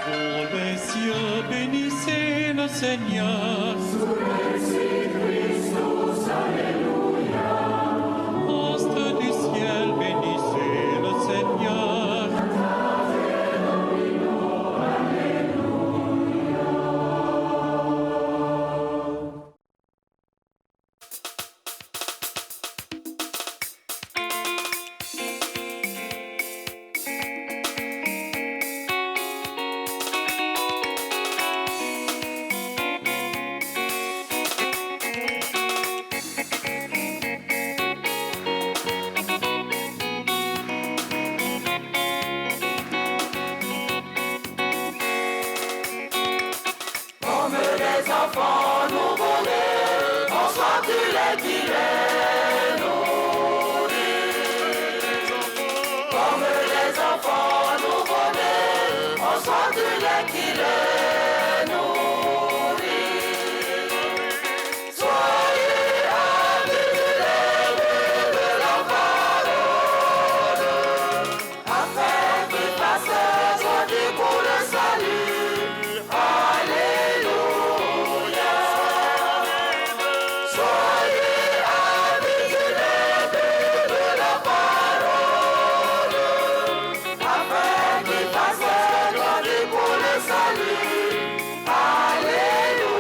Vous les cieux, bénissez le Seigneur. Sous Christus, Alléluia. Astres du ciel, bénissez le Seigneur. Comme les enfants nouveau-nés, on soit du lait qui les nourrit. Comme les enfants nouveau-nés, on soit du lait qui les nourrit. Soyez habitués de la parole, afin qu'ils fassent grandir pour le salut. Alléluia. Soyez habitués de la parole, afin qu'ils fassent grandir pour le salut. Alléluia.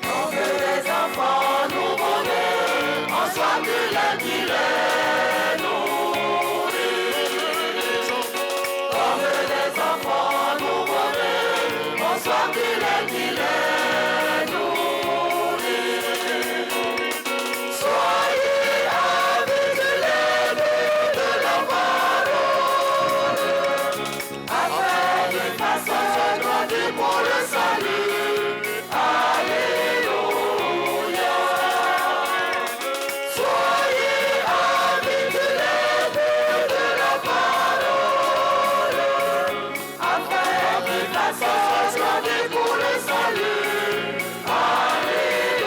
Comme les enfants nouveau-nés, on soit du lait qui les nourrit. Comme les enfants nouveau-nés, on soit du lait qui les nourrit. Soyez habitués de la parole, afin qu'ils fassent grandir pour le salut. Alléluia. Soyez habitués de la parole, afin qu'ils fassent grandir pour le salut. Alléluia.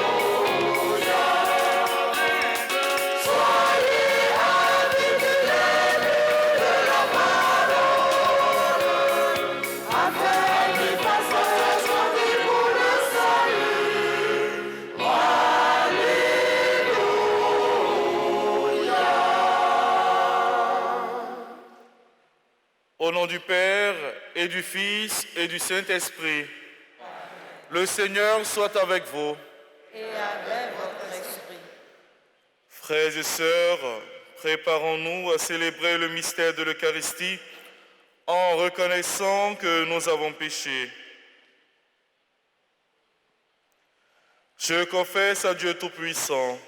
Soyez habitués de la parole, afin qu'ils fassent grandir pour le salut. Au nom du Père et du Fils et du Saint-Esprit, le Seigneur soit avec vous. Et avec votre esprit. Frères et sœurs, préparons-nous à célébrer le mystère de l'Eucharistie en reconnaissant que nous avons péché. Je confesse à Dieu Tout-Puissant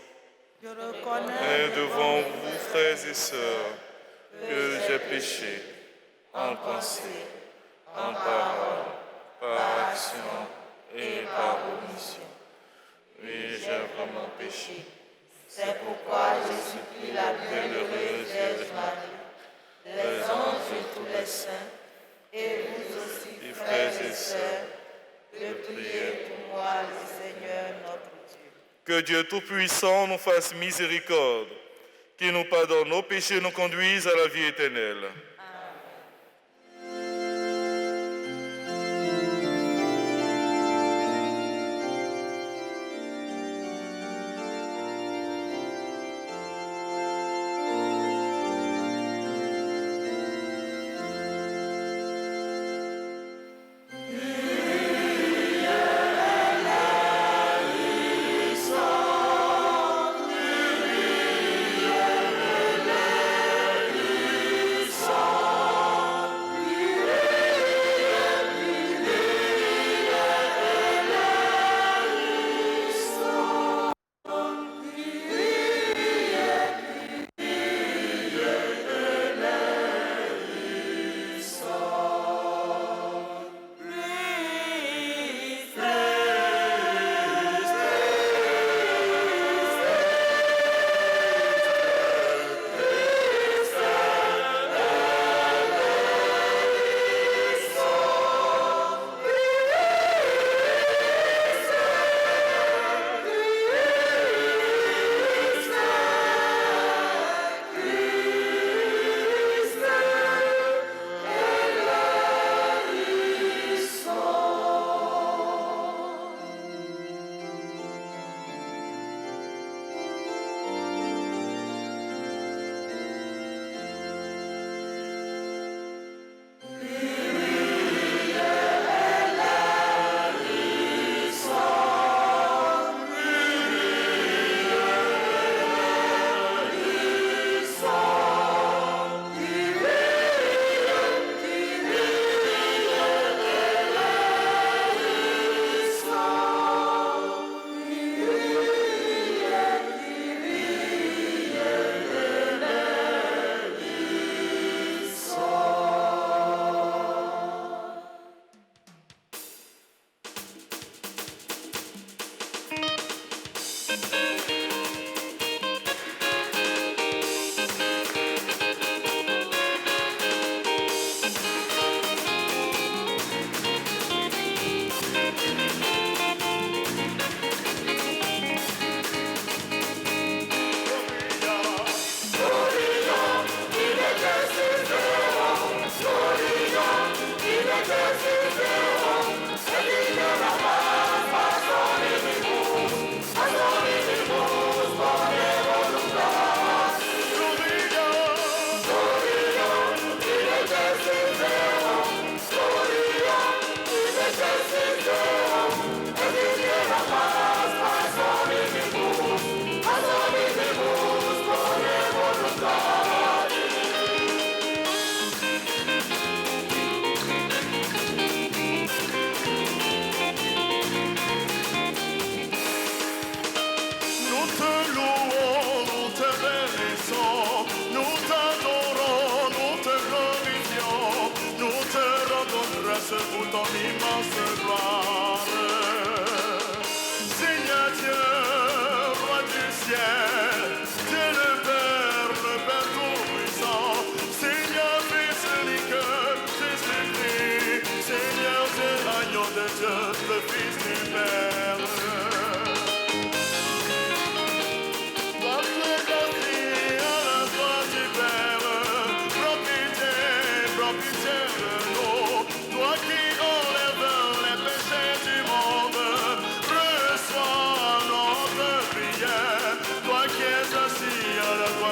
Je reconnais et devant vous, frères et sœurs, que j'ai péché en pensée, en parole, par action et par omission. Oui, j'ai vraiment péché. C'est pourquoi je supplie la bienheureuse Vierge Marie, les anges et tous les saints, et vous aussi, Et frères et sœurs, de prier pour moi, le Seigneur notre Dieu. Que Dieu Tout-Puissant nous fasse miséricorde, qu'il nous pardonne nos péchés et nous conduise à la vie éternelle. Sois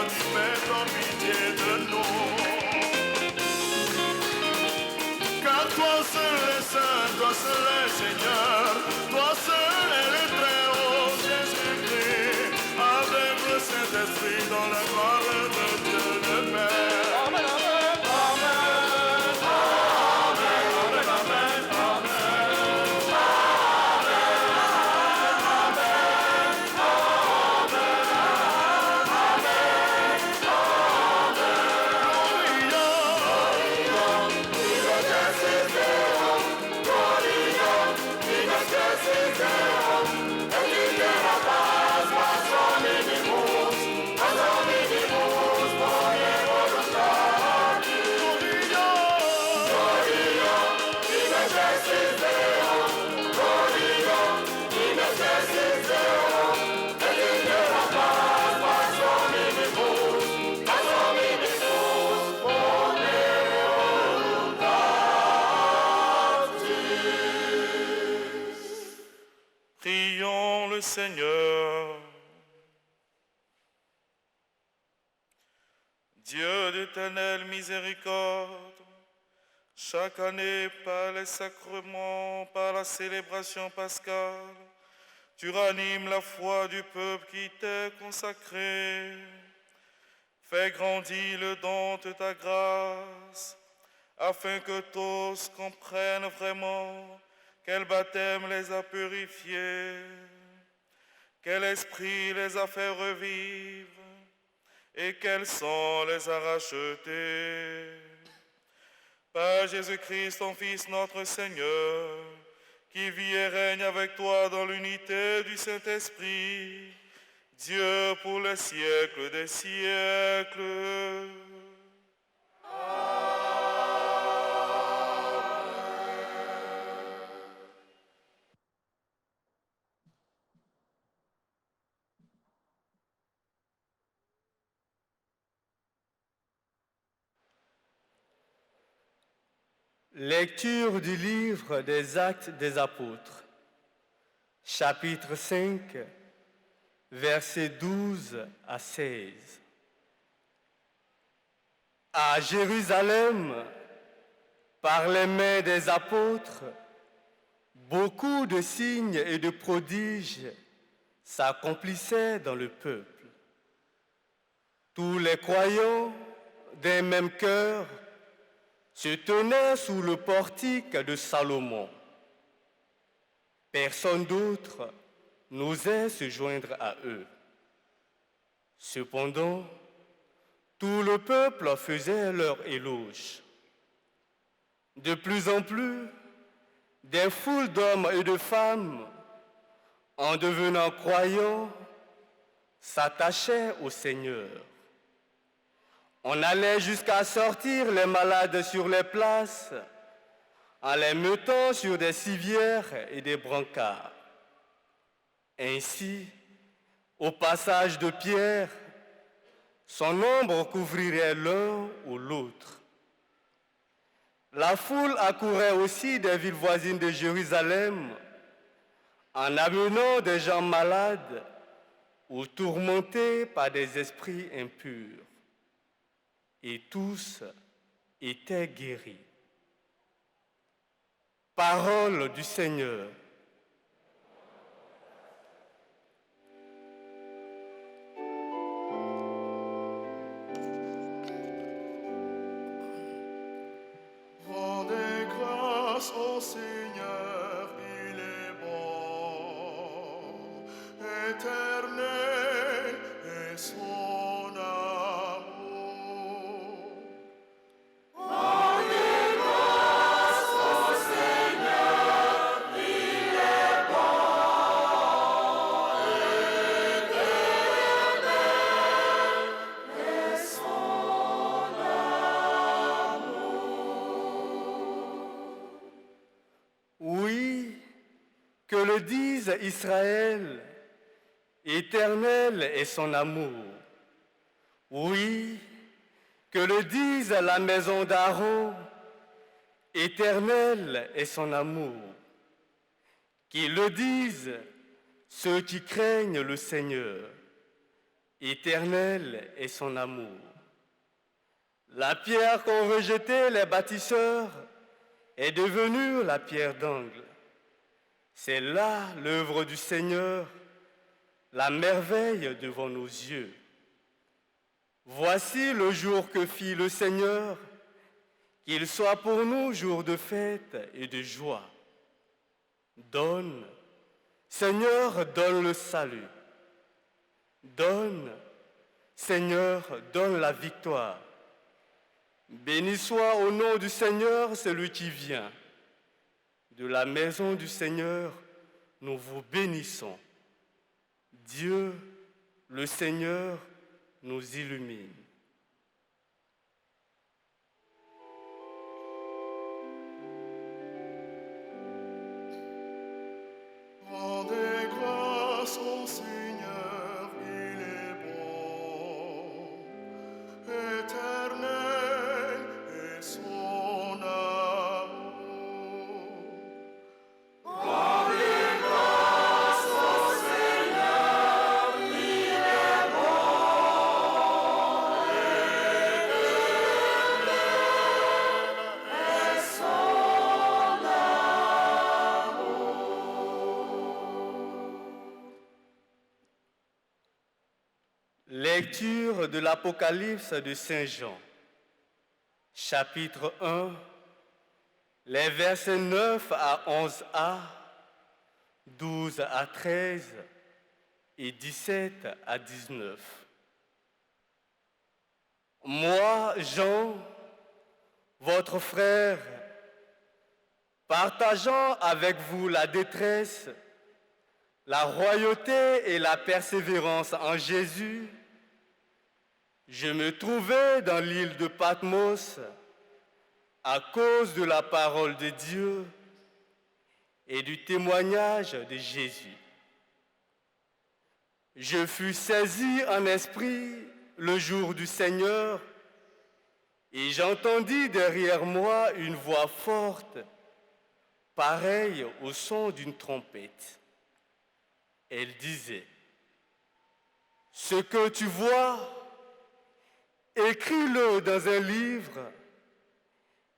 du Père, en pitié de nous. Car toi seul est saint, toi seul est Seigneur, toi seul est le Très-Haut Jésus-Christ, avec le Saint-Esprit dans la gloire de Dieu le Père. Amen, amen, Prions le Seigneur. Dieu d'éternelle miséricorde, chaque année par les sacrements, par la célébration pascale, tu ranimes la foi du peuple qui t'est consacré. Fais grandir le don de ta grâce, afin que tous comprennent vraiment quel baptême les a purifiés, quel esprit les a fait revivre et quel sang les a rachetés. Par Jésus-Christ, ton Fils, notre Seigneur, qui vit et règne avec toi dans l'unité du Saint-Esprit, Dieu pour les siècles des siècles. Lecture du livre des Actes des Apôtres, chapitre 5, versets 12 à 16. À Jérusalem, par les mains des apôtres, beaucoup de signes et de prodiges s'accomplissaient dans le peuple. Tous les croyants d'un même cœur se tenaient sous le portique de Salomon. Personne d'autre n'osait se joindre à eux. Cependant, tout le peuple faisait leur éloge. De plus en plus, des foules d'hommes et de femmes, en devenant croyants, s'attachaient au Seigneur. On allait jusqu'à sortir les malades sur les places, en les mettant sur des civières et des brancards. Ainsi, au passage de Pierre, son ombre couvrirait l'un ou l'autre. La foule accourait aussi des villes voisines de Jérusalem, en amenant des gens malades ou tourmentés par des esprits impurs. Et tous étaient guéris. Parole du Seigneur. Rendez grâce au Seigneur, il est bon, éternel est son amour. Oui, que le dise Israël, éternel est son amour. Oui, que le dise la maison d'Aaron, éternel est son amour. Qu'ils le disent ceux qui craignent le Seigneur, Éternel est son amour. La pierre qu'ont rejetée les bâtisseurs est devenue la pierre d'angle. C'est là l'œuvre du Seigneur, la merveille devant nos yeux. Voici le jour que fit le Seigneur, qu'il soit pour nous jour de fête et de joie. Donne, Seigneur, donne le salut. Donne, Seigneur, donne la victoire. Béni soit au nom du Seigneur celui qui vient. De la maison du Seigneur, nous vous bénissons. Dieu, le Seigneur, nous illumine. Rendez grâce au Seigneur, il est bon, éternel est son amour. Lecture de l'Apocalypse de Saint Jean, chapitre 1, les versets 9 à 11a, 12 à 13 et 17 à 19. Moi, Jean, votre frère, partageant avec vous la détresse, la royauté et la persévérance en Jésus, je me trouvais dans l'île de Patmos à cause de la parole de Dieu et du témoignage de Jésus. Je fus saisi en esprit le jour du Seigneur et j'entendis derrière moi une voix forte, pareille au son d'une trompette. Elle disait, « Ce que tu vois, écris-le dans un livre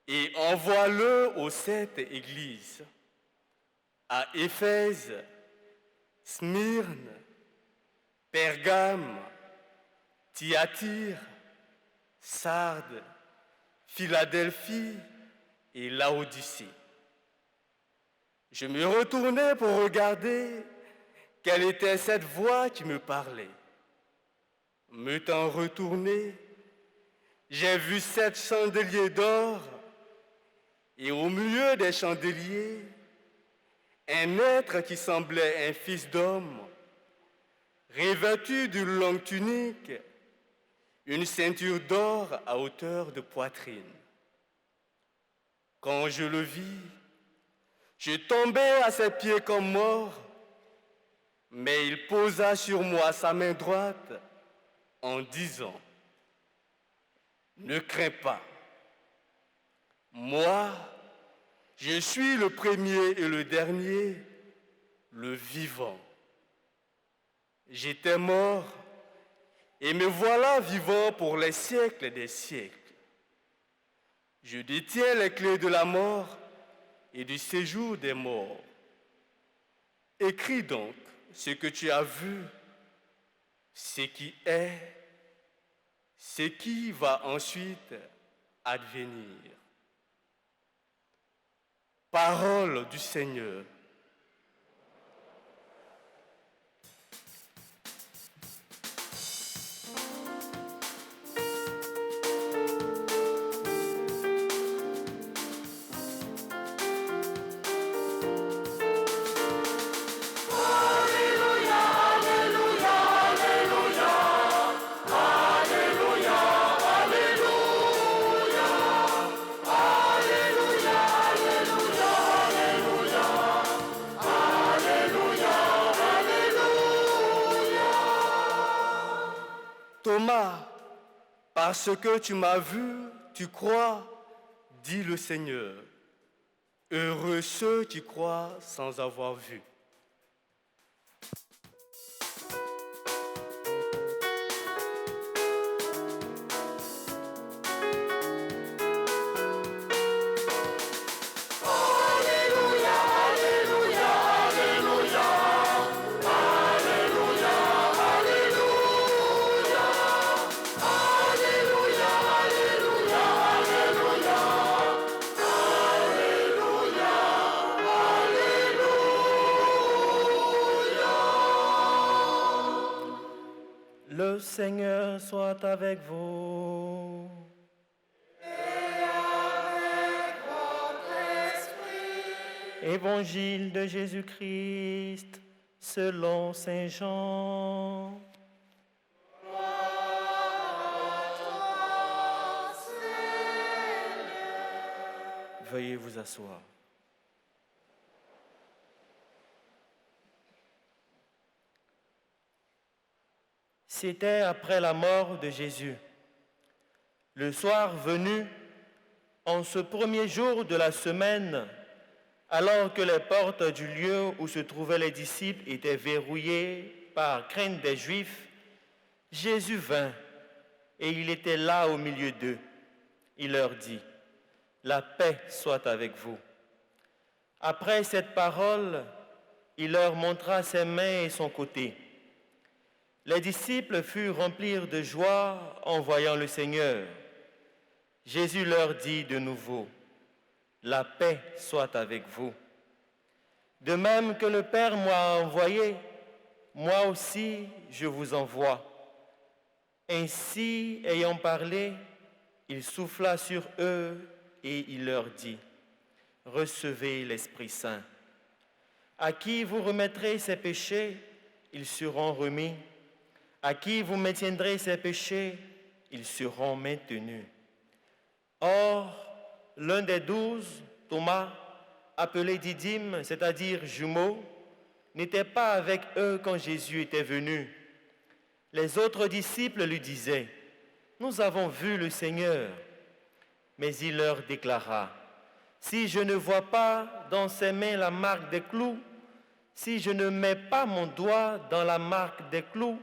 et envoie-le aux 7 églises, à Éphèse, Smyrne, Pergame, Thyatire, Sardes, Philadelphie et Laodicée. » Je me retournai pour regarder quelle était cette voix qui me parlait. M'étant retourné, j'ai vu 7 chandeliers d'or et au milieu des chandeliers, un être qui semblait un fils d'homme, revêtu d'une longue tunique, une ceinture d'or à hauteur de poitrine. Quand je le vis, je tombai à ses pieds comme mort, mais il posa sur moi sa main droite en disant, « Ne crains pas, moi, je suis le premier et le dernier, le vivant. J'étais mort et me voilà vivant pour les siècles des siècles. Je détiens les clés de la mort et du séjour des morts. Écris donc ce que tu as vu, ce qui est, ce qui va ensuite advenir. » Parole du Seigneur. Thomas, parce que tu m'as vu, tu crois, dit le Seigneur. Heureux ceux qui croient sans avoir vu. Seigneur soit avec vous. Et avec votre esprit. Évangile de Jésus-Christ selon Saint Jean. Veuillez vous asseoir. C'était après la mort de Jésus. Le soir venu, en ce premier jour de la semaine, alors que les portes du lieu où se trouvaient les disciples étaient verrouillées par crainte des Juifs, Jésus vint et il était là au milieu d'eux. Il leur dit: « La paix soit avec vous. » Après cette parole, il leur montra ses mains et son côté. Les disciples furent remplis de joie en voyant le Seigneur. Jésus leur dit de nouveau: « La paix soit avec vous. De même que le Père m'a envoyé, moi aussi je vous envoie. » Ainsi, ayant parlé, il souffla sur eux et il leur dit: « Recevez l'Esprit Saint. À qui vous remettrez ses péchés, ils seront remis. À qui vous maintiendrez ses péchés, ils seront maintenus. » Or, l'un des 12, Thomas, appelé Didyme, c'est-à-dire jumeau, n'était pas avec eux quand Jésus était venu. Les autres disciples lui disaient: « Nous avons vu le Seigneur. » Mais il leur déclara: « Si je ne vois pas dans ses mains la marque des clous, si je ne mets pas mon doigt dans la marque des clous,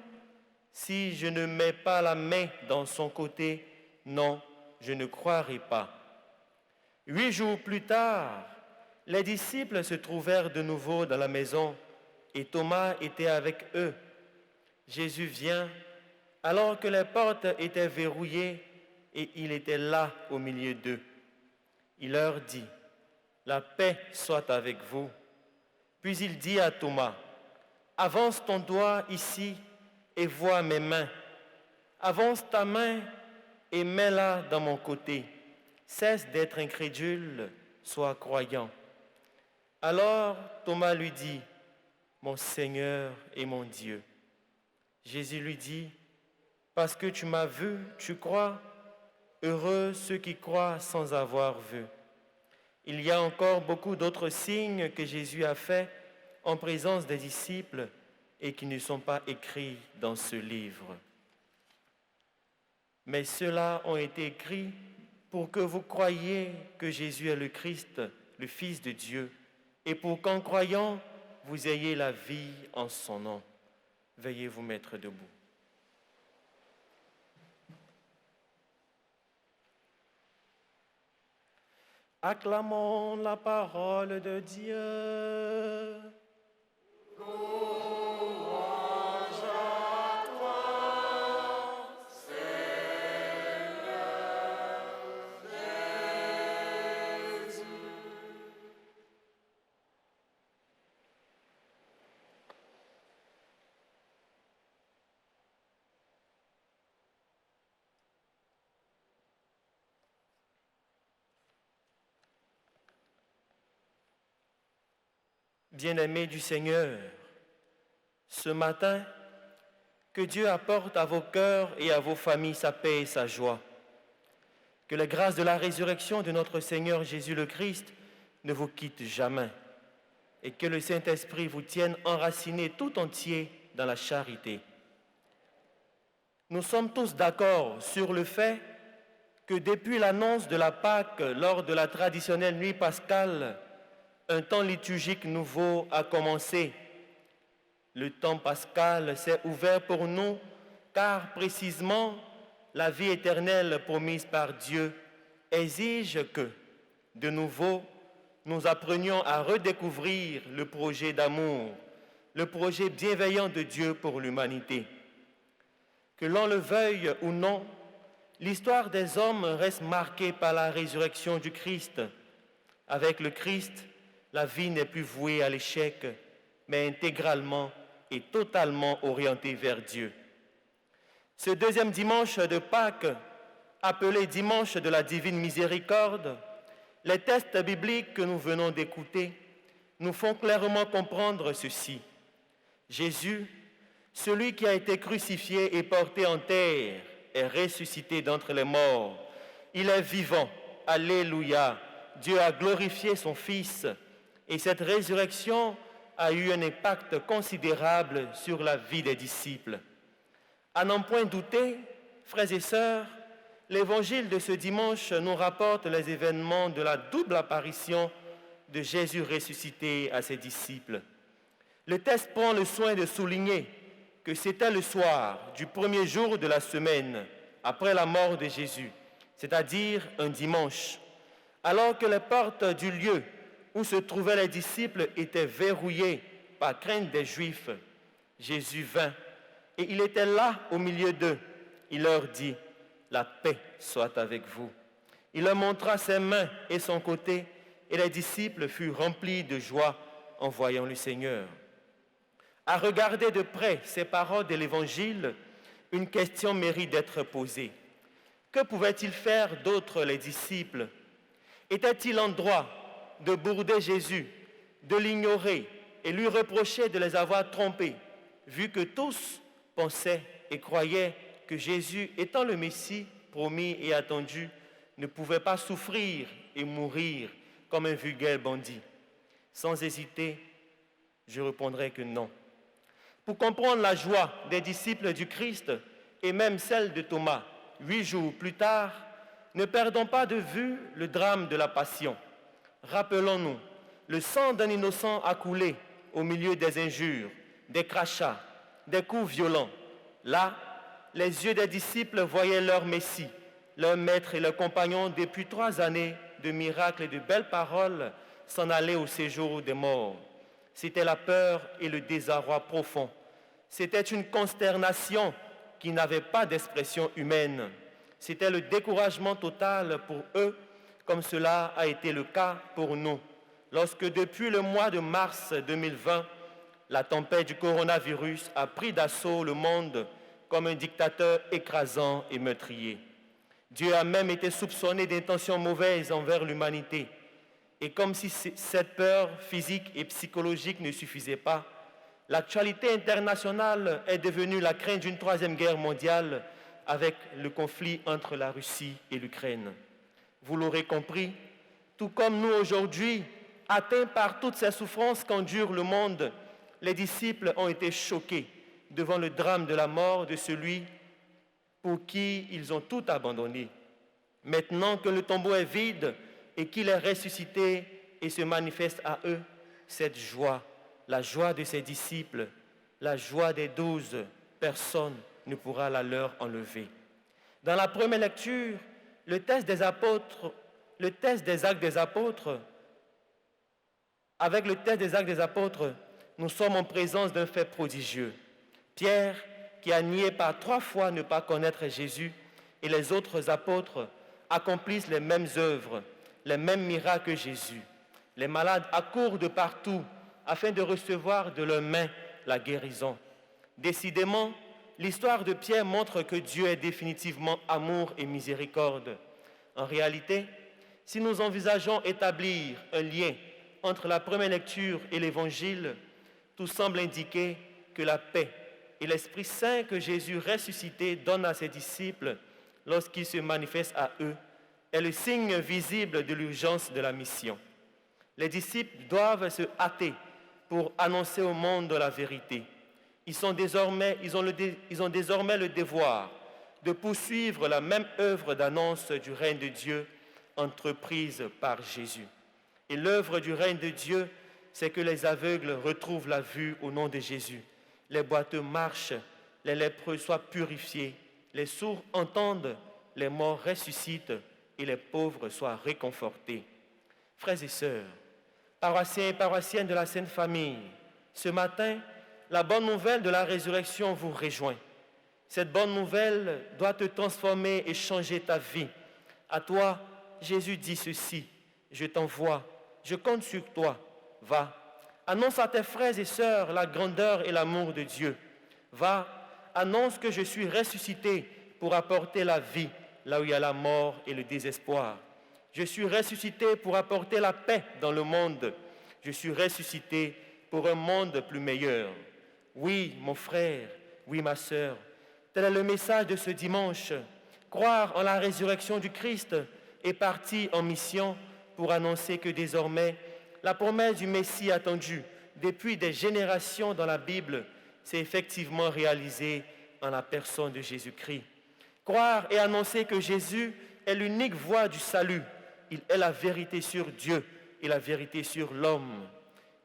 si je ne mets pas la main dans son côté, non, je ne croirai pas. » 8 jours plus tard, les disciples se trouvèrent de nouveau dans la maison et Thomas était avec eux. Jésus vient alors que les portes étaient verrouillées et il était là au milieu d'eux. Il leur dit: « La paix soit avec vous. » Puis il dit à Thomas: « Avance ton doigt ici et vois mes mains. Avance ta main et mets-la dans mon côté. Cesse d'être incrédule, sois croyant. » Alors Thomas lui dit: « Mon Seigneur et mon Dieu. » Jésus lui dit: « Parce que tu m'as vu, tu crois. Heureux ceux qui croient sans avoir vu. » Il y a encore beaucoup d'autres signes que Jésus a faits en présence des disciples et qui ne sont pas écrits dans ce livre. Mais ceux-là ont été écrits pour que vous croyiez que Jésus est le Christ, le Fils de Dieu, et pour qu'en croyant, vous ayez la vie en son nom. Veuillez vous mettre debout. Acclamons la parole de Dieu. Bien-aimés du Seigneur, ce matin, que Dieu apporte à vos cœurs et à vos familles sa paix et sa joie. Que la grâce de la résurrection de notre Seigneur Jésus le Christ ne vous quitte jamais et que le Saint-Esprit vous tienne enracinés tout entier dans la charité. Nous sommes tous d'accord sur le fait que depuis l'annonce de la Pâque lors de la traditionnelle nuit pascale, un temps liturgique nouveau a commencé. Le temps pascal s'est ouvert pour nous car précisément la vie éternelle promise par Dieu exige que, de nouveau, nous apprenions à redécouvrir le projet d'amour, le projet bienveillant de Dieu pour l'humanité. Que l'on le veuille ou non, l'histoire des hommes reste marquée par la résurrection du Christ. Avec le Christ, la vie n'est plus vouée à l'échec, mais intégralement et totalement orientée vers Dieu. Ce deuxième dimanche de Pâques, appelé dimanche de la divine miséricorde, les textes bibliques que nous venons d'écouter nous font clairement comprendre ceci. Jésus, celui qui a été crucifié et porté en terre, est ressuscité d'entre les morts. Il est vivant. Alléluia. Dieu a glorifié son Fils et cette résurrection a eu un impact considérable sur la vie des disciples. À n'en point douter, frères et sœurs, l'évangile de ce dimanche nous rapporte les événements de la double apparition de Jésus ressuscité à ses disciples. Le texte prend le soin de souligner que c'était le soir du premier jour de la semaine après la mort de Jésus, c'est-à-dire un dimanche, alors que les portes du lieu où se trouvaient les disciples étaient verrouillées par crainte des Juifs. Jésus vint et il était là au milieu d'eux. Il leur dit « La paix soit avec vous ». Il leur montra ses mains et son côté et les disciples furent remplis de joie en voyant le Seigneur. À regarder de près ces paroles de l'Évangile, une question mérite d'être posée. Que pouvaient-ils faire d'autre les disciples? Était-il en droit de bourder Jésus, de l'ignorer et lui reprocher de les avoir trompés, vu que tous pensaient et croyaient que Jésus, étant le Messie promis et attendu, ne pouvait pas souffrir et mourir comme un vulgaire bandit? Sans hésiter, je répondrai que non. Pour comprendre la joie des disciples du Christ et même celle de Thomas, 8 jours plus tard, ne perdons pas de vue le drame de la Passion. Rappelons-nous, le sang d'un innocent a coulé au milieu des injures, des crachats, des coups violents. Là, les yeux des disciples voyaient leur Messie, leur maître et leur compagnon depuis 3 années de miracles et de belles paroles s'en aller au séjour des morts. C'était la peur et le désarroi profond. C'était une consternation qui n'avait pas d'expression humaine. C'était le découragement total pour eux, comme cela a été le cas pour nous, lorsque depuis le mois de mars 2020, la tempête du coronavirus a pris d'assaut le monde comme un dictateur écrasant et meurtrier. Dieu a même été soupçonné d'intentions mauvaises envers l'humanité. Et comme si cette peur physique et psychologique ne suffisait pas, l'actualité internationale est devenue la crainte d'une 3e guerre mondiale avec le conflit entre la Russie et l'Ukraine. Vous l'aurez compris, tout comme nous aujourd'hui, atteints par toutes ces souffrances qu'endure le monde, les disciples ont été choqués devant le drame de la mort de celui pour qui ils ont tout abandonné. Maintenant que le tombeau est vide et qu'il est ressuscité et se manifeste à eux, cette joie, la joie de ses disciples, la joie des 12 personnes ne pourra la leur enlever. Dans la première lecture, le texte des Actes des Apôtres, avec le texte des Actes des Apôtres, nous sommes en présence d'un fait prodigieux. Pierre, qui a nié par 3 fois ne pas connaître Jésus, et les autres apôtres accomplissent les mêmes œuvres, les mêmes miracles que Jésus. Les malades accourent de partout afin de recevoir de leurs mains la guérison. Décidément, l'histoire de Pierre montre que Dieu est définitivement amour et miséricorde. En réalité, si nous envisageons établir un lien entre la première lecture et l'Évangile, tout semble indiquer que la paix et l'Esprit Saint que Jésus ressuscité donne à ses disciples lorsqu'il se manifeste à eux est le signe visible de l'urgence de la mission. Les disciples doivent se hâter pour annoncer au monde la vérité. Ils ont désormais le devoir de poursuivre la même œuvre d'annonce du règne de Dieu entreprise par Jésus. Et l'œuvre du règne de Dieu, c'est que les aveugles retrouvent la vue au nom de Jésus. Les boiteux marchent, les lépreux soient purifiés, les sourds entendent, les morts ressuscitent et les pauvres soient réconfortés. Frères et sœurs, paroissiens et paroissiennes de la Sainte Famille, ce matin, la bonne nouvelle de la résurrection vous rejoint. Cette bonne nouvelle doit te transformer et changer ta vie. À toi, Jésus dit ceci, « Je t'envoie, je compte sur toi, va. Annonce à tes frères et sœurs la grandeur et l'amour de Dieu. Va, annonce que je suis ressuscité pour apporter la vie là où il y a la mort et le désespoir. Je suis ressuscité pour apporter la paix dans le monde. Je suis ressuscité pour un monde plus meilleur. Oui, mon frère, oui, ma sœur, tel est le message de ce dimanche. Croire en la résurrection du Christ est parti en mission pour annoncer que désormais, la promesse du Messie attendue depuis des générations dans la Bible s'est effectivement réalisée en la personne de Jésus-Christ. Croire et annoncer que Jésus est l'unique voie du salut. Il est la vérité sur Dieu et la vérité sur l'homme.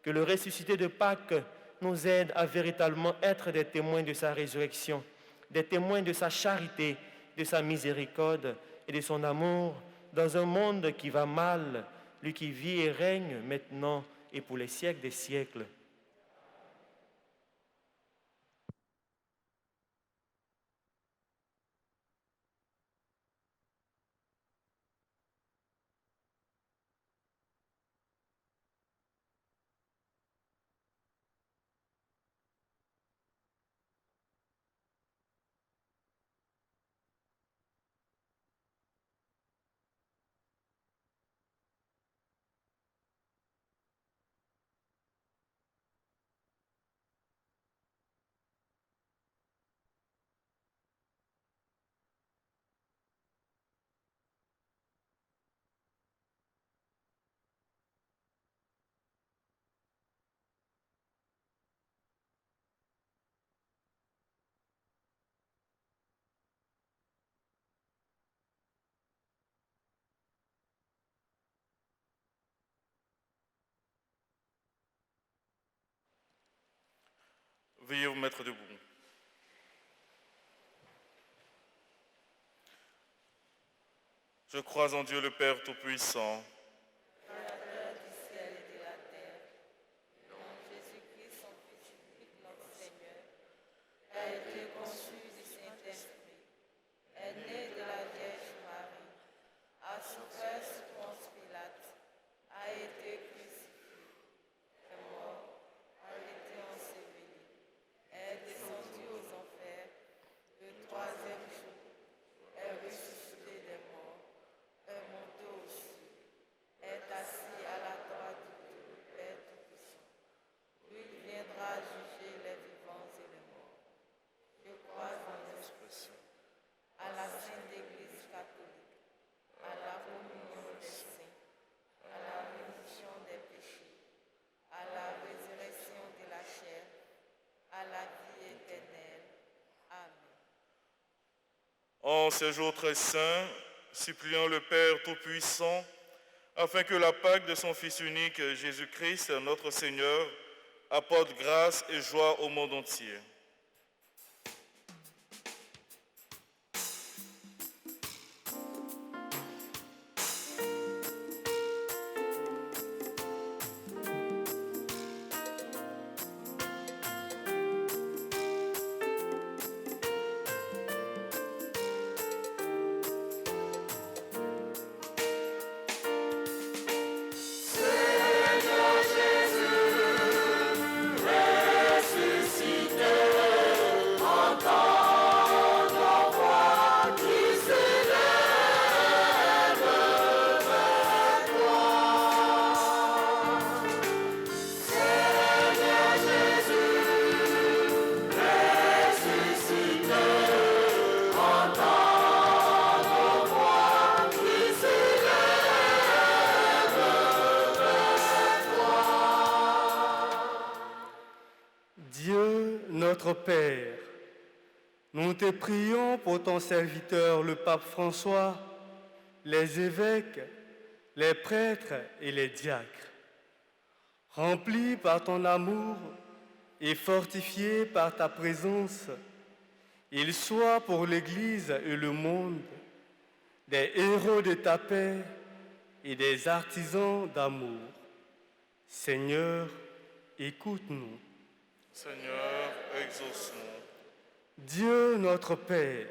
Que le ressuscité de Pâques nous aide à véritablement être des témoins de sa résurrection, des témoins de sa charité, de sa miséricorde et de son amour dans un monde qui va mal, lui qui vit et règne maintenant et pour les siècles des siècles. Veuillez vous mettre debout. Je crois en Dieu le Père Tout-Puissant, Créateur du ciel et de la terre, dont Jésus-Christ, son Fils unique, notre Seigneur, a été conçu du Saint-Esprit, est né de la Vierge Marie, a souffert sous Ponce Pilate, a été crucifié, est mort, a été enseveli, est descendu aux enfers, le troisième jour, est ressuscité des morts, est monté aux cieux, est assis à la droite du Père Tout-Puissant. Lui viendra juger les vivants et les morts. Je crois en l'Esprit, à la Sainte Église catholique, à la communion des saints, à la rémission des péchés, à la résurrection de la chair, à la vie éternelle. Amen. en ces jours très saints, suppliant le Père Tout-Puissant, afin que la Pâque de son Fils unique, Jésus-Christ, notre Seigneur, apporte grâce et joie au monde entier. Dieu, notre Père, nous te prions pour ton serviteur, le pape François, les évêques, les prêtres et les diacres. Remplis par ton amour et fortifiés par ta présence, ils soient pour l'Église et le monde des héros de ta paix et des artisans d'amour. Seigneur, écoute-nous. Seigneur, exauce-nous. Dieu notre Père,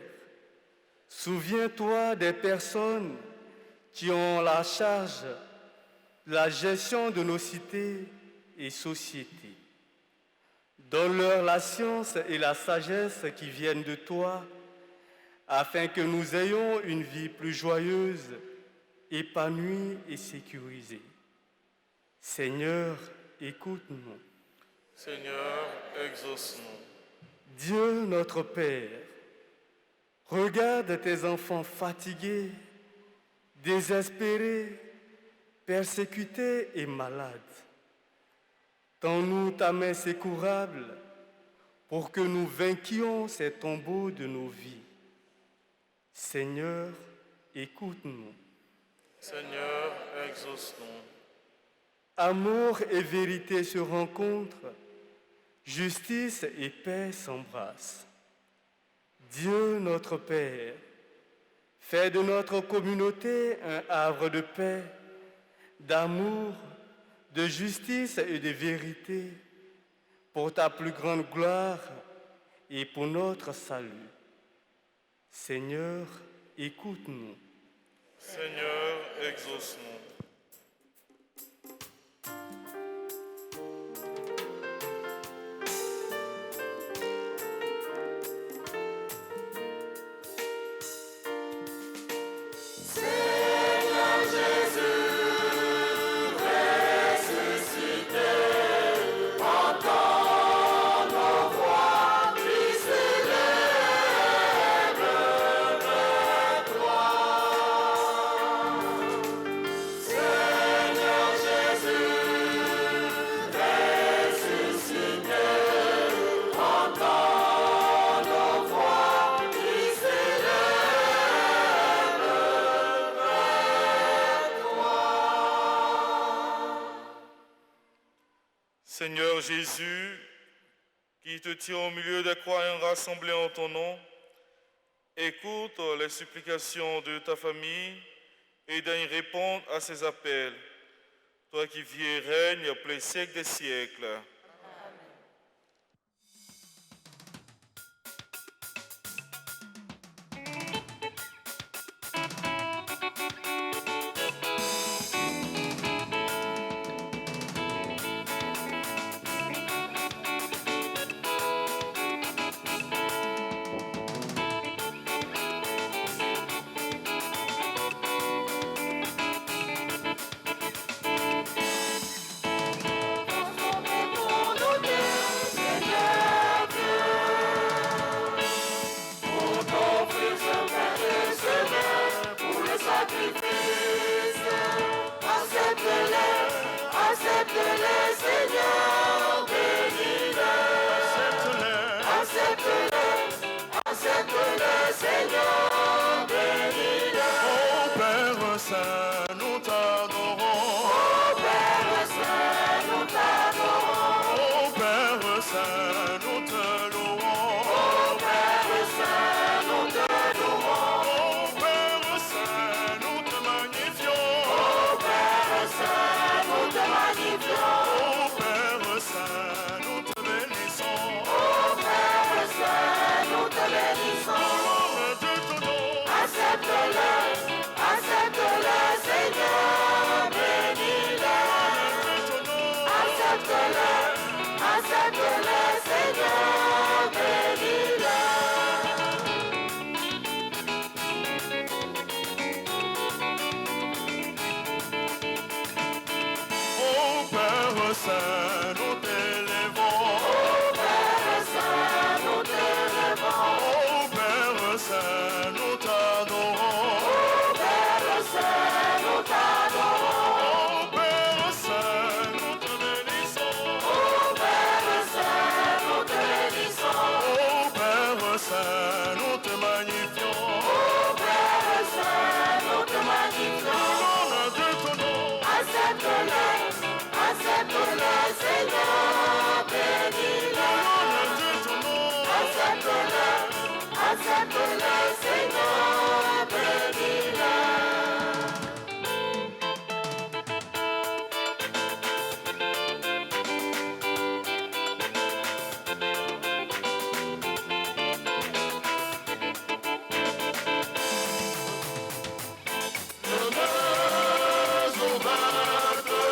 souviens-toi des personnes qui ont la charge de la gestion de nos cités et sociétés. Donne-leur la science et la sagesse qui viennent de toi, afin que nous ayons une vie plus joyeuse, épanouie et sécurisée. Seigneur, écoute-nous. Seigneur, exauce-nous. Dieu notre Père, regarde tes enfants fatigués, désespérés, persécutés et malades. Tends-nous ta main secourable pour que nous vainquions ces tombeaux de nos vies. Seigneur, écoute-nous. Seigneur, exauce-nous. Amour et vérité se rencontrent, justice et paix s'embrassent. Dieu notre Père, fais de notre communauté un havre de paix, d'amour, de justice et de vérité, pour ta plus grande gloire et pour notre salut. Seigneur, écoute-nous. Seigneur, exauce-nous. Seigneur Jésus, qui te tient au milieu des croyants rassemblés en ton nom, écoute les supplications de ta famille et daigne répondre à ses appels. Toi qui vis et règnes pour les siècles des siècles.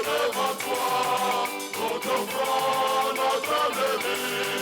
Devant toi, nous t'offrons notre âme de vie.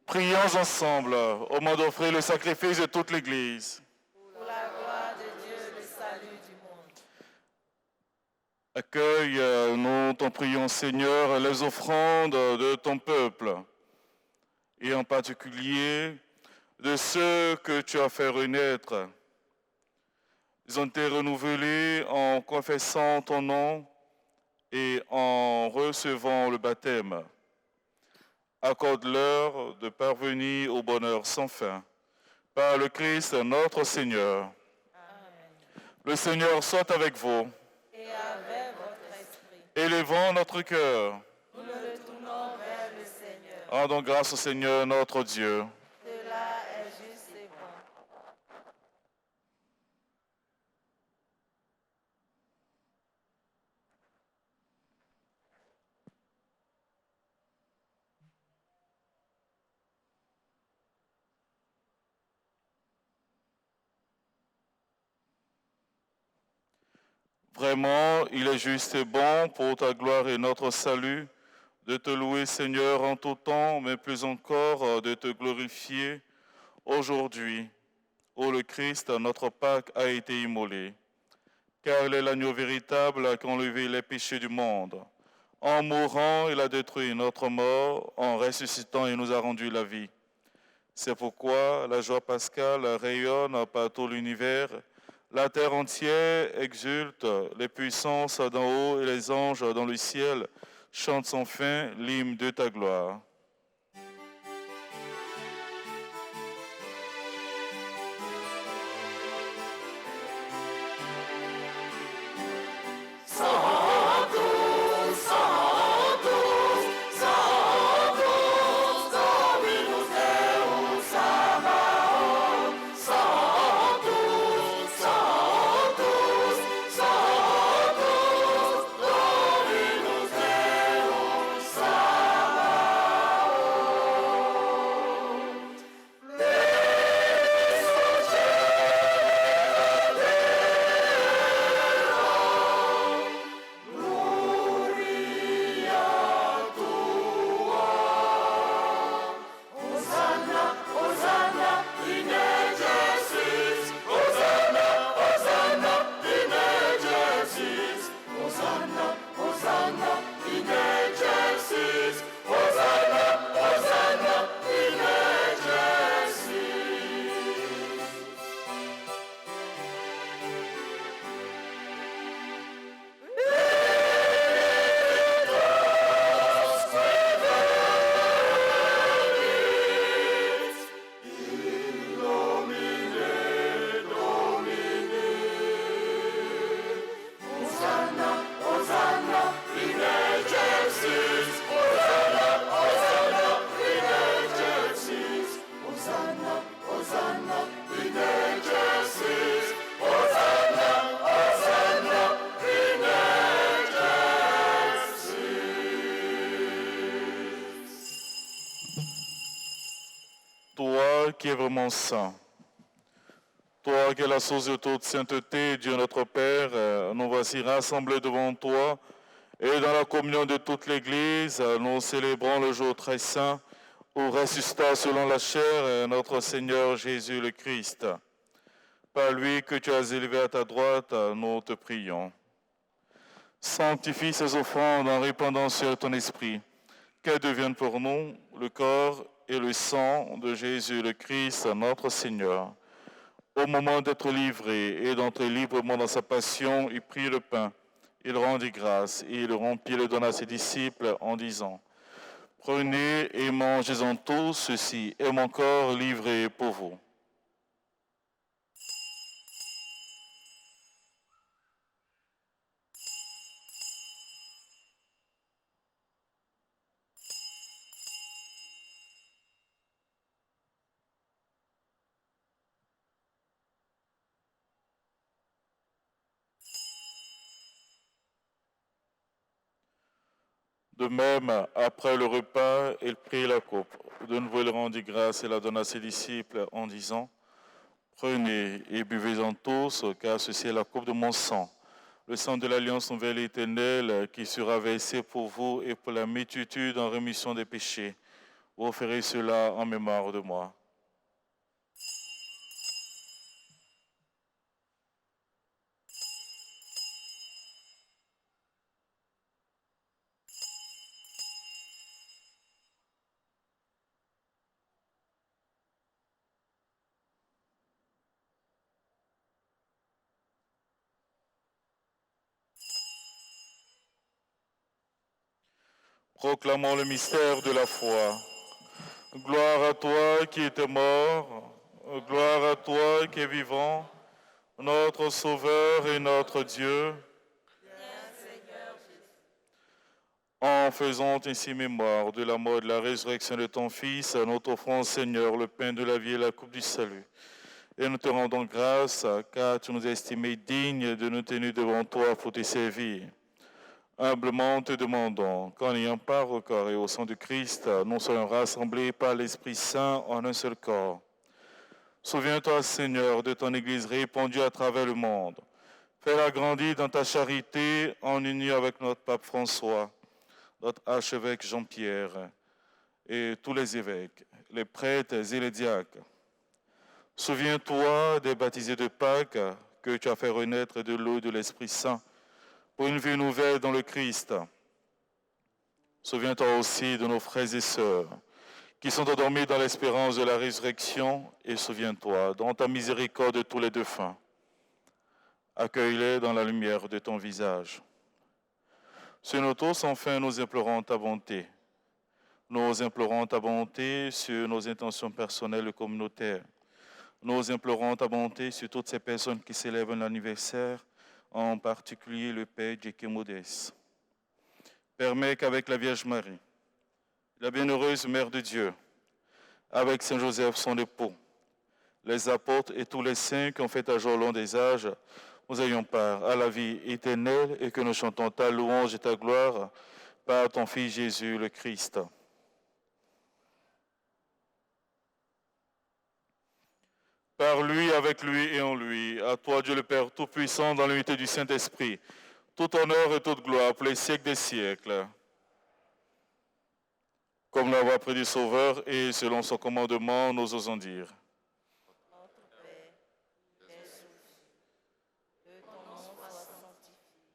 Prions ensemble au moment d'offrir le sacrifice de toute l'Église. Pour la gloire de Dieu, le salut du monde. Accueille, nous t'en prions Seigneur, les offrandes de ton peuple, et en particulier de ceux que tu as fait renaître. Ils ont été renouvelés en confessant ton nom et en recevant le baptême. Accorde-leur de parvenir au bonheur sans fin. Par le Christ notre Seigneur. Amen. Le Seigneur soit avec vous. Et avec votre esprit. Élevons notre cœur. Nous le tournons vers le Seigneur. Rendons grâce au Seigneur notre Dieu. Cela est juste et bon. Vraiment, il est juste et bon pour ta gloire et notre salut de te louer, Seigneur, en tout temps, mais plus encore de te glorifier aujourd'hui, où le Christ, notre Pâque, a été immolé. Car il est l'agneau véritable qui a enlevé les péchés du monde. En mourant, il a détruit notre mort, en ressuscitant, il nous a rendu la vie. C'est pourquoi la joie pascale rayonne par tout l'univers. La terre entière exulte, les puissances d'en haut et les anges dans le ciel chantent sans fin l'hymne de ta gloire. Toi qui es vraiment saint, toi qui es la source de toute sainteté, Dieu notre Père, nous voici rassemblés devant toi et dans la communion de toute l'Église, nous célébrons le jour très saint où ressuscita selon la chair notre Seigneur Jésus le Christ. Par lui que tu as élevé à ta droite, nous te prions. Sanctifie ces offrandes en répandant sur ton esprit, qu'elles deviennent pour nous le corps et le sang de Jésus le Christ, notre Seigneur. Au moment d'être livré et d'entrer librement dans sa passion, il prit le pain, il rendit grâce et il rompit et le donna à ses disciples en disant, « Prenez et mangez-en tous, ceci est mon corps livré pour vous. » De même, après le repas, il prit la coupe. De nouveau, il rendit grâce et la donna à ses disciples en disant, « Prenez et buvez-en tous, car ceci est la coupe de mon sang, le sang de l'alliance nouvelle et éternelle qui sera versé pour vous et pour la multitude en rémission des péchés. Vous ferez cela en mémoire de moi. » Proclamons le mystère de la foi. Gloire à toi qui étais mort, gloire à toi qui es vivant, notre Sauveur et notre Dieu. En faisant ainsi mémoire de la mort et de la résurrection de ton Fils, nous t'offrons, Seigneur, le pain de la vie et la coupe du salut. Et nous te rendons grâce, car tu nous as estimés dignes de nous tenir devant toi pour te servir. Humblement te demandons qu'en ayant part au corps et au sang de Christ, nous soyons rassemblés par l'Esprit Saint en un seul corps. Souviens-toi, Seigneur, de ton Église répandue à travers le monde. Fais-la grandir dans ta charité en union avec notre pape François, notre archevêque Jean-Pierre et tous les évêques, les prêtres et les diacres. Souviens-toi des baptisés de Pâques que tu as fait renaître de l'eau et de l'Esprit Saint pour une vie nouvelle dans le Christ. Souviens-toi aussi de nos frères et sœurs qui sont endormis dans l'espérance de la résurrection et souviens-toi, dans ta miséricorde, de tous les défunts. Accueille-les dans la lumière de ton visage. Sur nous tous, enfin, nous implorons ta bonté. Nous implorons ta bonté sur nos intentions personnelles et communautaires. Nous implorons ta bonté sur toutes ces personnes qui célèbrent l'anniversaire, en particulier le Père Djeké-Modès. Permets qu'avec la Vierge Marie, la bienheureuse Mère de Dieu, avec Saint Joseph son époux, les apôtres et tous les saints qui ont fait ta joie au long des âges, nous ayons part à la vie éternelle et que nous chantons ta louange et ta gloire par ton Fils Jésus le Christ. Par lui, avec lui et en lui, à toi Dieu le Père Tout-Puissant, dans l'unité du Saint-Esprit, tout honneur et toute gloire pour les siècles des siècles. Comme la voix près du Sauveur et selon son commandement, nous osons dire. Notre Père, qui es aux cieux, que ton nom soit sanctifié,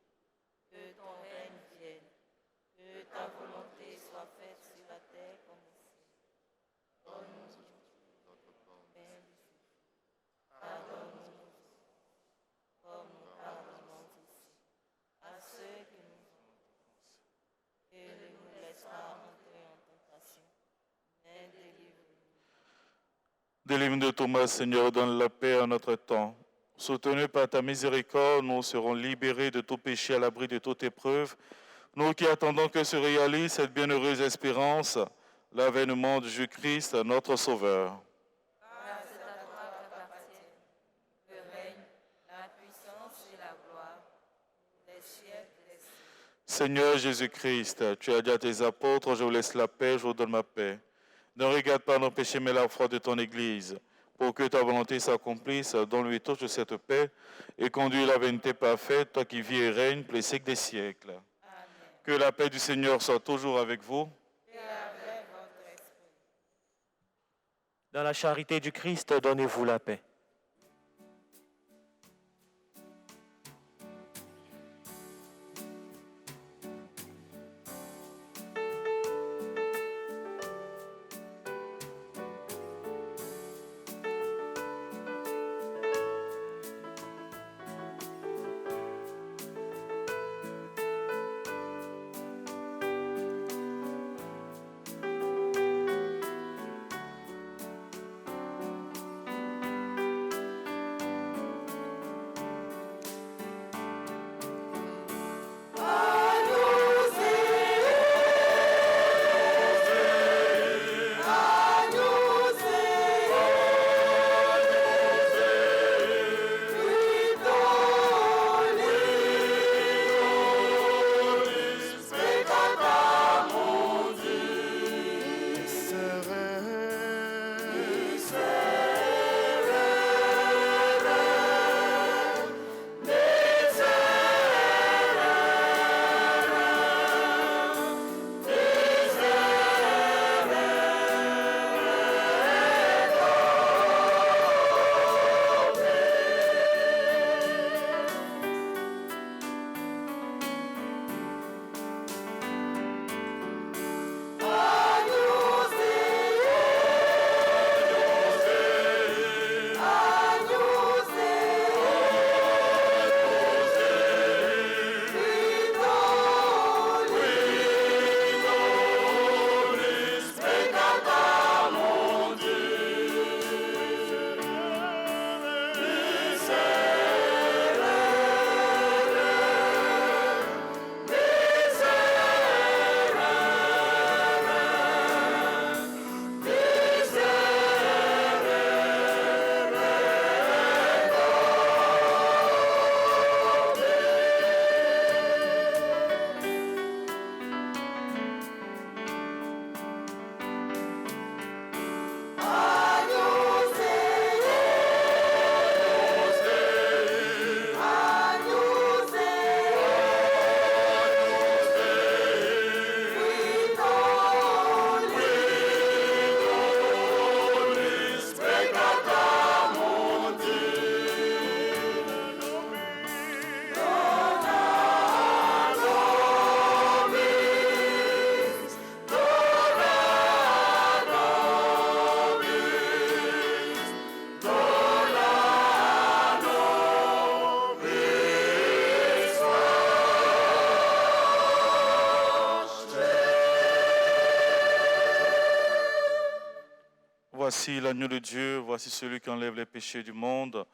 que ton règne vienne, que ta volonté soit faite sur la terre comme au ciel. Donne-nous aujourd'hui notre pain du jour. Pardonne-nous comme nous pardonnons aussi à ceux qui nous ont offensés. Et ne nous laisse pas entrer en tentation, mais délivre-nous. Délivre de Thomas, Seigneur, donne la paix à notre temps. Soutenus par ta miséricorde, nous serons libérés de tout péché à l'abri de toute épreuve. Nous qui attendons que se réalise cette bienheureuse espérance, l'avènement de Jésus-Christ, notre Sauveur. Car c'est à toi qu'appartiennent le règne, la puissance et la gloire, pour les siècles des siècles. Seigneur Jésus-Christ, tu as dit à tes apôtres, je vous laisse la paix, je vous donne ma paix. Ne regarde pas nos péchés, mais la foi de ton Église, pour que ta volonté s'accomplisse, donne-lui toute cette paix et conduis la vérité parfaite, toi qui vis et règnes pour les siècles des siècles. Amen. Que la paix du Seigneur soit toujours avec vous. Et avec votre esprit. Dans la charité du Christ, donnez-vous la paix. Voici l'agneau de Dieu, voici celui qui enlève les péchés du monde.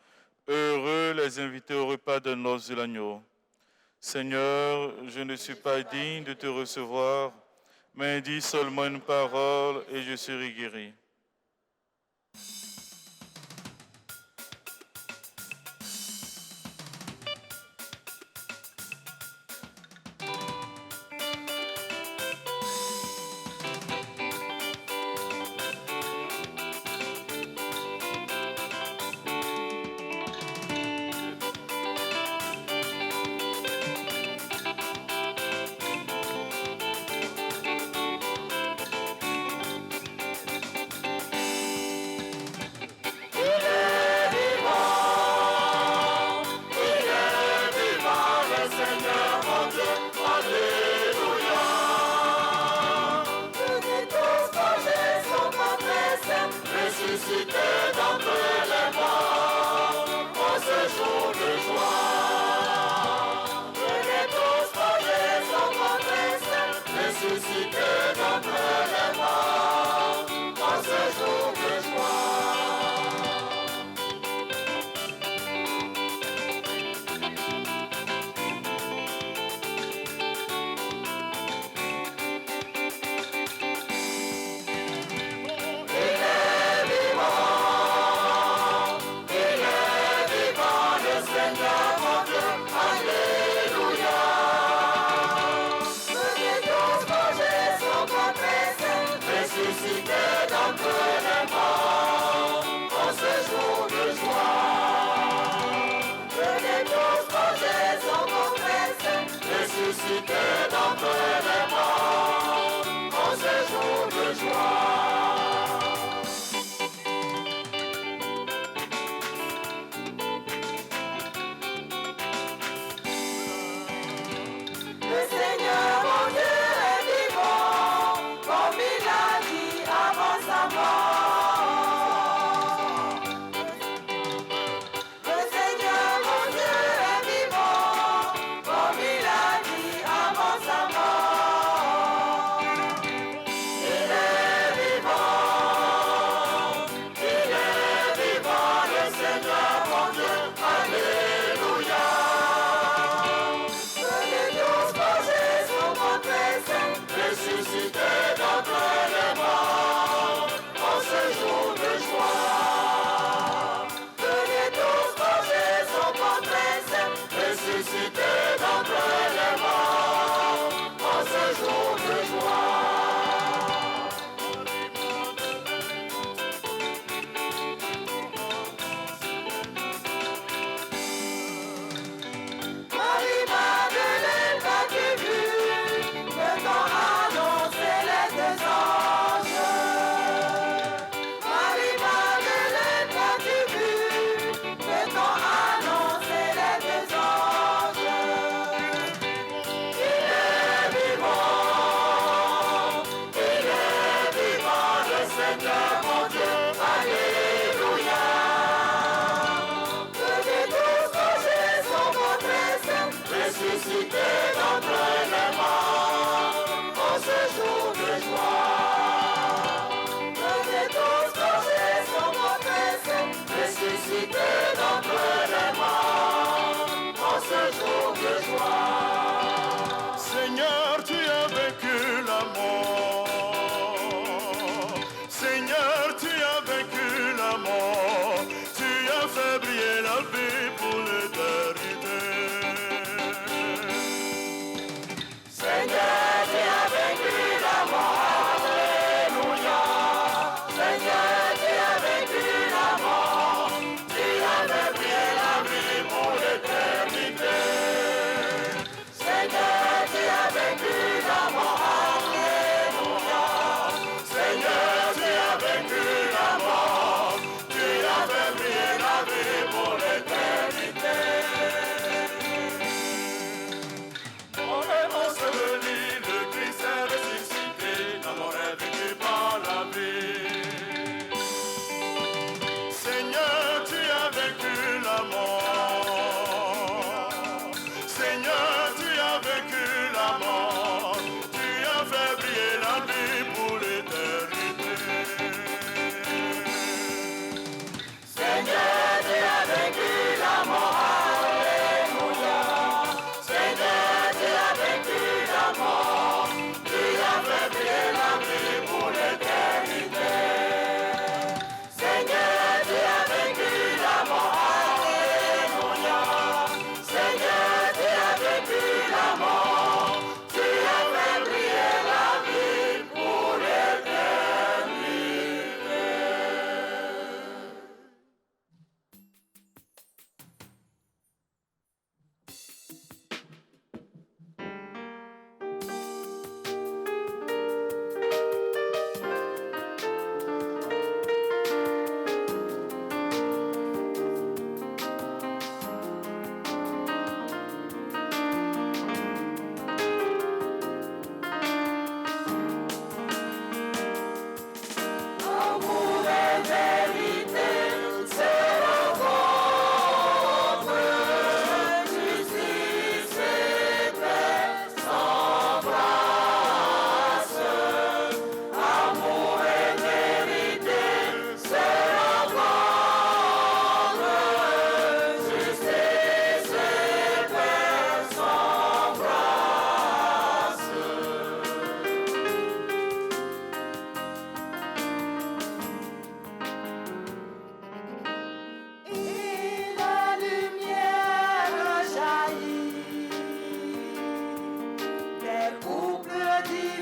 Heureux les invités au repas de noces de l'agneau. Seigneur, je ne suis pas digne de te recevoir, mais dis seulement une parole et je serai guéri. Il est vivant.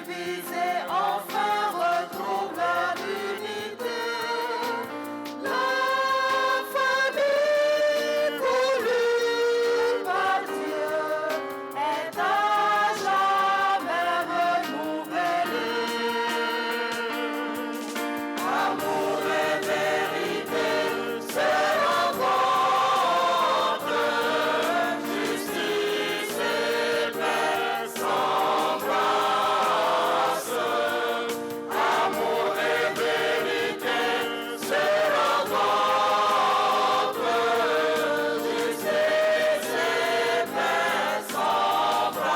divisés enfin retrouvent leur unité. La famille voulue par Dieu est à jamais renouvelée. Amour et vérité se rencontrent, justice et paix s'embrassent. Amour et vérité se rencontrent, justice et paix s'embrassent.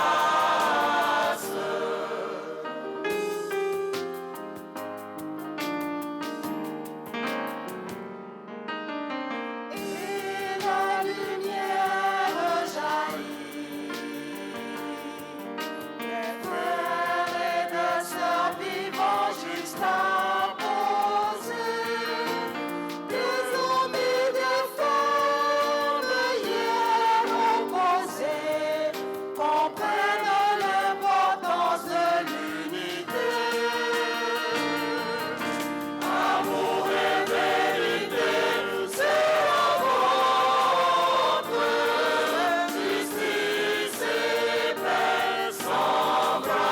Et la lumière jaillit. Des frères et de sœurs vivants juste opposés. Des hommes et des femmes hier opposés comprennent l'importance de l'unité. Amour et vérité se rencontrent, justice et paix s'embrassent.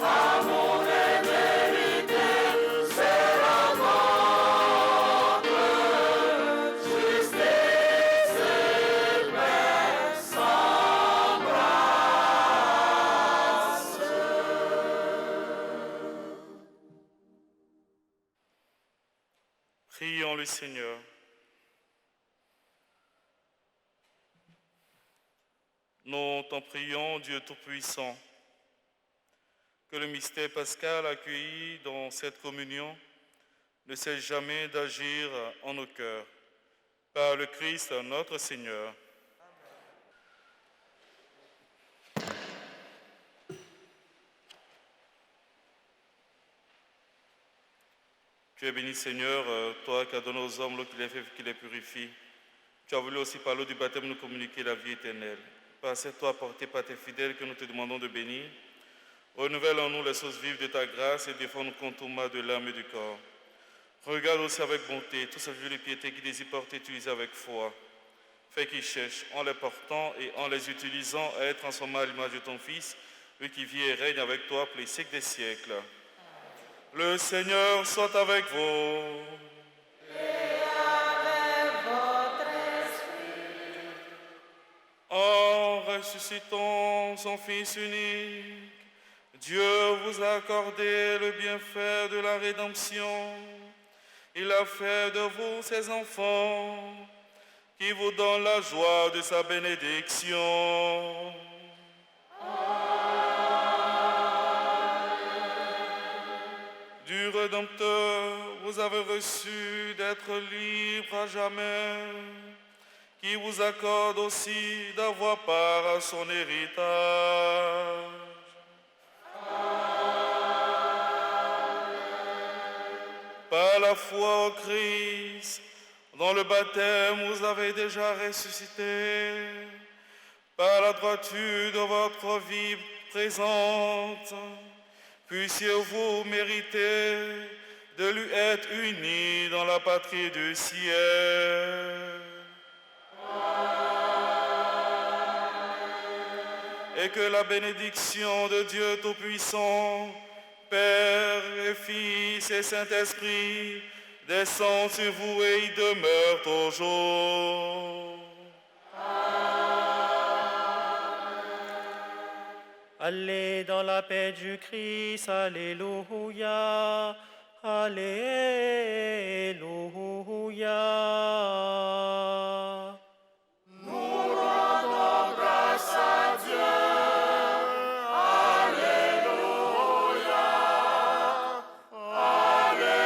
Amour et vérité se rencontrent, justice et paix s'embrassent. Prions le Seigneur. Nous t'en prions, Dieu Tout-Puissant, que le mystère pascal accueilli dans cette communion ne cesse jamais d'agir en nos cœurs. Par le Christ notre Seigneur. Tu es béni, Seigneur, toi qui as donné aux hommes l'eau qui les fait, qui les purifie. Tu as voulu aussi par l'eau du baptême nous communiquer la vie éternelle. Par cette eau apportée par tes fidèles que nous te demandons de bénir, renouvelle en nous les sources vives de ta grâce et défends-nous contre tout mal de l'âme et du corps. Regarde aussi avec bonté tous ces vieux de piété qui désirent porter et utiliser avec foi. Fais qu'ils cherchent, en les portant et en les utilisant, à être transformés à l'image de ton Fils, lui qui vit et règne avec toi pour les siècles des siècles. Le Seigneur soit avec vous. En ressuscitant son Fils unique, Dieu vous a accordé le bienfait de la rédemption. Il a fait de vous ses enfants, qui vous donne la joie de sa bénédiction. Du Rédempteur, vous avez reçu d'être libre à jamais, qui vous accorde aussi d'avoir part à son héritage. Par la foi au Christ, dans le baptême vous avez déjà ressuscité. Par la droiture de votre vie présente, puissiez-vous mériter de lui être unis dans la patrie du ciel. Et que la bénédiction de Dieu Tout-Puissant, Père et Fils et Saint-Esprit, descende sur vous et y demeure toujours. Allez dans la paix du Christ, alléluia, alléluia. Nous rendons grâce à Dieu. Alléluia. Alléluia.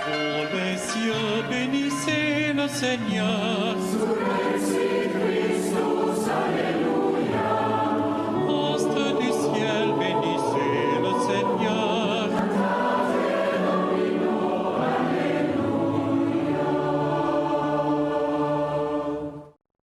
Pour les cieux, bénissez le Seigneur. Christus, Alléluia.